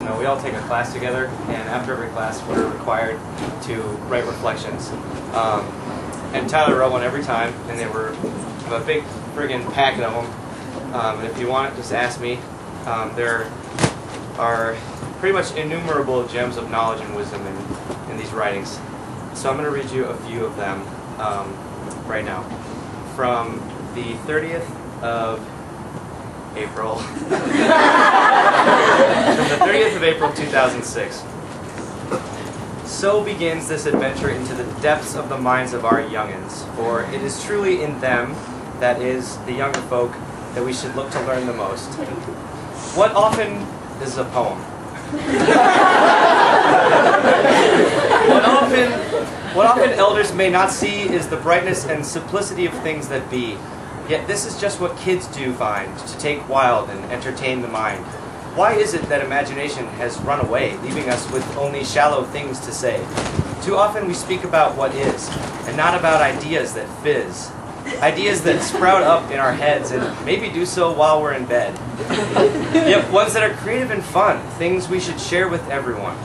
know, we all take a class together, and after every class we're required to write reflections. And Tyler wrote one every time, and they were a big friggin' packet of them. And if you want, just ask me. There are pretty much innumerable gems of knowledge and wisdom in these writings. So I'm going to read you a few of them right now. From the 30th of April, from the 30th of April 2006. So begins this adventure into the depths of the minds of our youngins, for it is truly in them, that is, the younger folk, that we should look to learn the most. What often this is a poem. What often elders may not see is the brightness and simplicity of things that be. Yet this is just what kids do find, to take wild and entertain the mind. Why is it that imagination has run away, leaving us with only shallow things to say? Too often we speak about what is, and not about ideas that fizz. Ideas that sprout up in our heads, and maybe do so while we're in bed. Yet ones that are creative and fun, things we should share with everyone.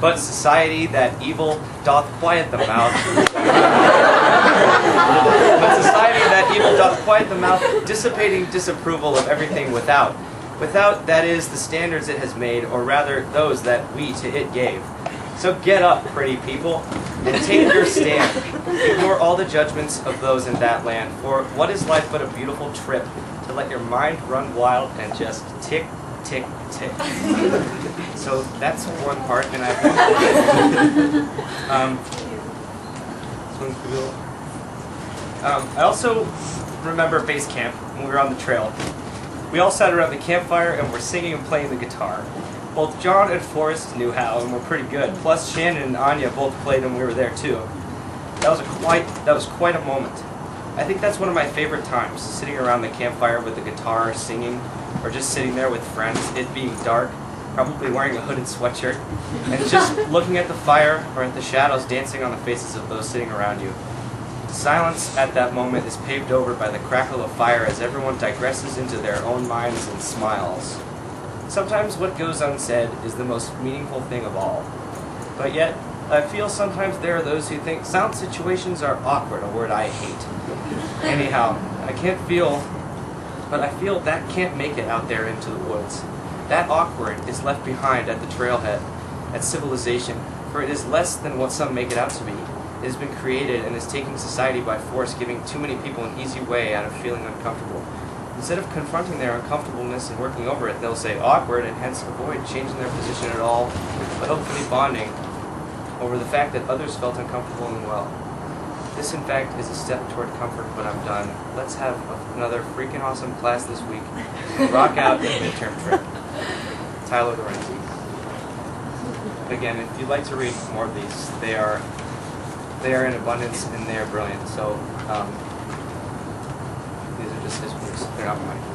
But society, that evil, doth quiet the mouth. Dissipating disapproval of everything without. Without, that is, the standards it has made, or rather, those that we to it gave. So get up, pretty people, and take your stand. Ignore all the judgments of those in that land, for what is life but a beautiful trip to let your mind run wild and just tick, tick, tick. So that's one part, and I I also remember base camp when we were on the trail. We all sat around the campfire and were singing and playing the guitar. Both John and Forrest knew how and were pretty good. Plus Shannon and Anya both played when we were there too. That was quite a moment. I think that's one of my favorite times, sitting around the campfire with the guitar, singing, or just sitting there with friends, it being dark, probably wearing a hooded sweatshirt, and just looking at the fire or at the shadows dancing on the faces of those sitting around you. Silence at that moment is paved over by the crackle of fire as everyone digresses into their own minds and smiles. Sometimes what goes unsaid is the most meaningful thing of all. But yet, I feel sometimes there are those who think sound situations are awkward, a word I hate. Anyhow, I feel that can't make it out there into the woods. That awkward is left behind at the trailhead, at civilization, for it is less than what some make it out to be. It has been created and is taking society by force, giving too many people an easy way out of feeling uncomfortable. Instead of confronting their uncomfortableness and working over it, they'll say awkward and hence avoid changing their position at all, but hopefully bonding over the fact that others felt uncomfortable and well. This, in fact, is a step toward comfort, but I'm done. Let's have another freaking awesome class this week. Rock out the midterm trip. Tyler Lorenzi. Again, if you'd like to read more of these, they are in abundance and they are brilliant. So these are just his books. They're not mine.